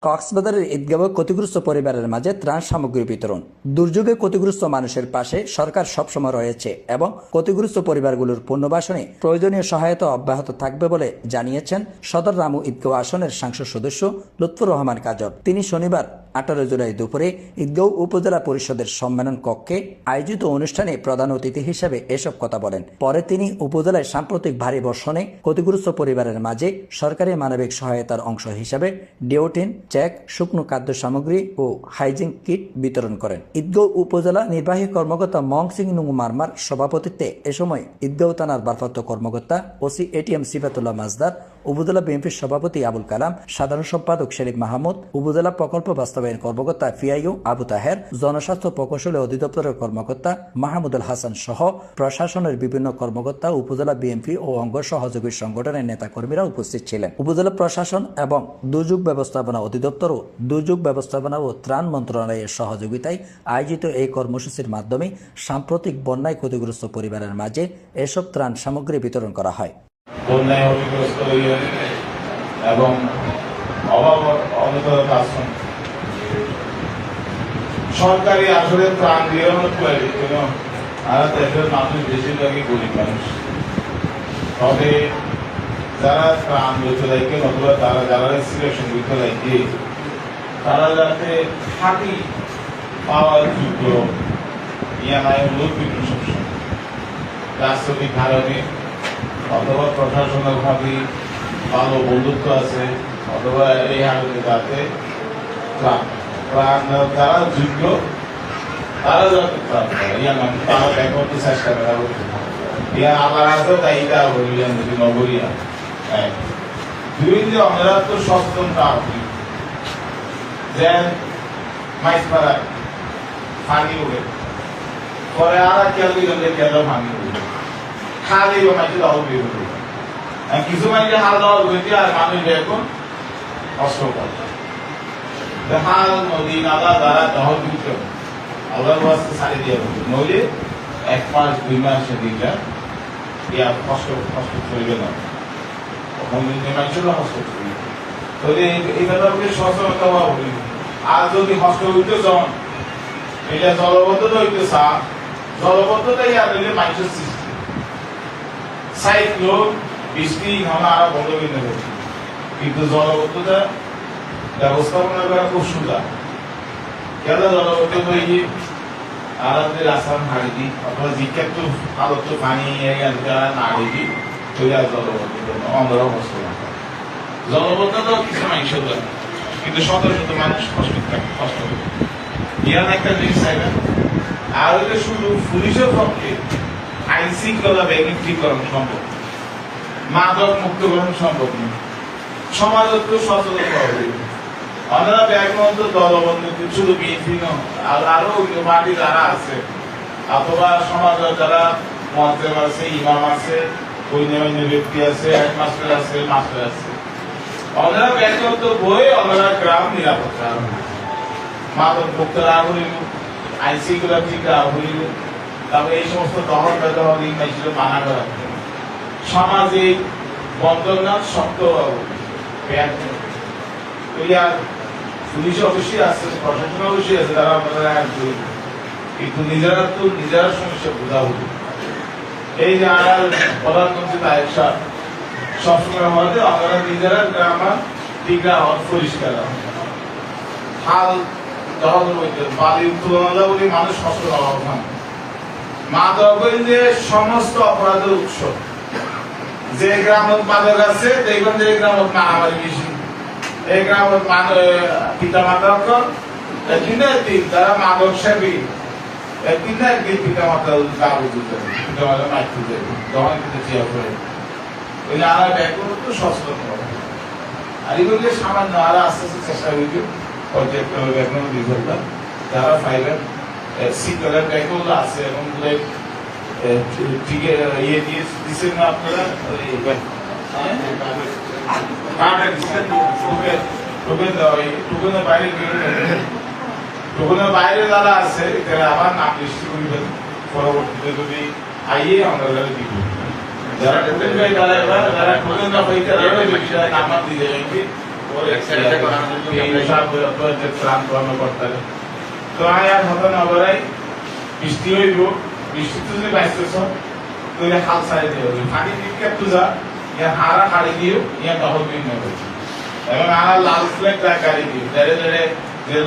কক্সবাজারের ঈদগাহ ক্ষতিগ্রস্ত পরিবারের মাঝে ত্রাণ সামগ্রী বিতরণ। দুর্যোগে ক্ষতিগ্রস্ত মানুষের পাশে সরকার সবসময় রয়েছে এবং ক্ষতিগ্রস্ত পরিবারগুলোর পুনর্বাসনে প্রয়োজনীয় সহায়তা অব্যাহত থাকবে বলে জানিয়েছেন সদর রামু ঈদগাহ আসনের সংসদ সদস্য লুৎফুর রহমান কাজল। তিনি শনিবার 18 জুলাই দুপুরে ঈদগাহ উপজেলা পরিষদের সম্মেলন কক্ষে আয়োজিত অনুষ্ঠানে প্রধান অতিথি হিসেবে এসব কথা বলেন। পরে তিনি উপজেলায় সাম্প্রতিক ভারী বর্ষণে ক্ষতিগ্রস্ত পরিবারের মাঝে সরকারি মানবিক সহায়তার অংশ হিসেবে ডিওটিন, চেক, শুকনো খাদ্য সামগ্রী ও হাইজিন কিট বিতরণ করেন। ঈদগাহ উপজেলা নির্বাহী কর্মকর্তা মং সিং নুং মারমার সভাপতিত্বে এ সময় ঈদগাহ থানার ভারপ্রাপ্ত কর্মকর্তা ওসি এটিএম সিফাতুল্লাহ মাজদার, উপজেলা বিএনপির সভাপতি আবুল কালাম, সাধারণ সম্পাদক শেরিফ মাহমুদ, উপজেলা প্রকল্প বাস্তবায়ন কর্মকর্তা পিআইও আবু তাহের, জনস্বাস্থ্য প্রকৌশলী অধিদপ্তরের কর্মকর্তা মাহমুদুল হাসান সহ প্রশাসনের বিভিন্ন কর্মকর্তা, উপজেলা বিএনপি ও অঙ্গ সহযোগী সংগঠনের নেতাকর্মীরা উপস্থিত ছিলেন। উপজেলা প্রশাসন এবং দুর্যোগ ব্যবস্থাপনা অধিদপ্তর ও দুর্যোগ ব্যবস্থাপনা ও ত্রাণ মন্ত্রণালয়ের সহযোগিতায় আয়োজিত এই কর্মসূচির মাধ্যমে সাম্প্রতিক বন্যায় ক্ষতিগ্রস্ত পরিবারের মাঝে এসব ত্রাণ সামগ্রী বিতরণ করা হয়। বন্যায় ক্ষতিগ্রস্ত এবং অভাব অনটনতা সরকারি আসলে ত্রাণ দিয়ে আর দেশের মানুষ বেশিরভাগই গরিব মানুষ। তবে যারা ত্রাণ দিতে লাগে অথবা তারা যারা সিলেকশন দিতে লাগে তারা যাতে খাঁটি পাওয়ার যোগ্য ইয়ানায় অনুরোধ বিভিন্ন সবসময় রাষ্ট্রপতি কারণে অথবা প্রশাসনের ভাবে ভালো বন্ধুত্ব আছে অথবা এই হাতে যাতে যারা যোগ্য তারা যাতে তারা ব্যাক করতে চেষ্টা করা ইয়া আবার আছে তাই এটা বলিলেন যদি নগরিয়া দুই যে আমরা তো সচেতন আপনি যে মাইস পাড়ায় ফানি উঠে পরে আর কেউ কেন ভাঙি উঠে খালি মাইকে দাও বের কিছু মাইকে হাল দেওয়া হয়েছে আর মানুষ এখন কষ্ট করে হাল নদী নালা দ্বারা দহল দিতে আল্লাহর ওয়াস্তে ছাড়ি দিয়ে নইলে 1 মাস 2 মাস দিনটা ইয়া কষ্ট চলবে না মানুষেরও কষ্ট চলবে তাহলে এই ব্যাপারকে সচেতনতা হওয়া বলি। আর যদি কষ্ট হইতে যান এটা জলবদ্ধতা হইতে চা জলবদ্ধতাই আর হইলে মানুষের সৃষ্টি সাইক্লোন বৃষ্টি ঘনা আরো বন্ধ কিনে হচ্ছে কিন্তু জলবদ্ধতা ব্যবস্থাপনা করা খুব সুন্দর কেন জলবদ্ধ হয়ে গিয়ে আর রাস্তার হাড়ি দিই অথবা জিজ্ঞা একটু আলোচ্য পানি না দিই তৈরি জলবদ্ধতা অন্ধরাও কষ্ট না জলবদ্ধতাও কিছু মানুষ কিন্তু শত শত মানুষ কষ্ট হবে ইয়ান একটা জিনিস চাইবেন আর হইলে শুধু পুলিশের পক্ষে আইন শৃঙ্খলা ব্যক্তিকরণ সম্ভব মাদক মুক্তকরণ সম্ভব নয় সমাজ একটু সচেতন হবে আমরা ব্যাগমন্ত দলবন্ধু শুধু বিএনপি আরো পার্টি যারা আছে অথবা সমাজ যারা মঞ্চে আছে ইমাম আছে বৈন্য ব্যক্তি আছে হেডমাস্টার আছে মাস্টার আছে আমরা ব্যাগমন্ত বই আমরা গ্রাম নিরাপত্তা মাদক মুক্ত রাহুল আইন শৃঙ্খলা ঠিক রাহুল তবে এই সমস্ত দহল বেদহল ইংরেজি মানা করা সামাজিক বন্ধন শক্ত পুলিশ অবশ্যই আছে প্রশাসন অবশ্যই আছে তারা আপনারা কিন্তু নিজেরা সমস্যা বোঝা হবে এই যে আর প্রধানমন্ত্রী নায়ক সাহেব সবসময় হওয়াতে আমরা নিজেরা গ্রাম টিকা পরিষ্কার হাল দহল বালি তুলনা বলি মানুষ ফসল অভাব না মাদক যে সমস্ত অপরাধের উৎস যে গ্রামত মাদক আছে দেখবেন যে গ্রামত মারামারি বেশি এই গ্রামত পিতা মাতা দিন তারা মাদক সেবী একদিন না একদিন পিতা মাতা গাবু দিতে পিতা মাতা মাইক দিতে দহন কিন্তু চেয়ার করে ওই যে আর ব্যাকুল তো সচেতন হবে আর এগুলো সামান্য আর আস্তে আস্তে চেষ্টা হয়েছে পর্যাপ্ত ব্যাকুল দীর্ঘতা যারা ফাইলেন শীতকালের ব্যাকুল আছে এবং ইয়ে দিয়ে দিচ্ছেন না আপনারা টোকেনের বাইরে যারা আছে আবার নাম লিস্টি করবেন পরবর্তীতে যদি আইয়ে আমরা দিব যারা টোকেন পাই তারা টোকেন না পাই তারা নাম্বার দিয়ে যাবেন ত্রাণ কর্মকর্তা তো আর হতো না বলাই বৃষ্টি হইব বৃষ্টি তুই বাইতেছ তুই হাল ছাড়ি দিও পানি দিকে তুজা ইয়া হারা খাড়ি দিও ইয়া নহল বিন নেব এবং আর লাল ফ্লেক গাড়ি দিও ধীরে ধীরে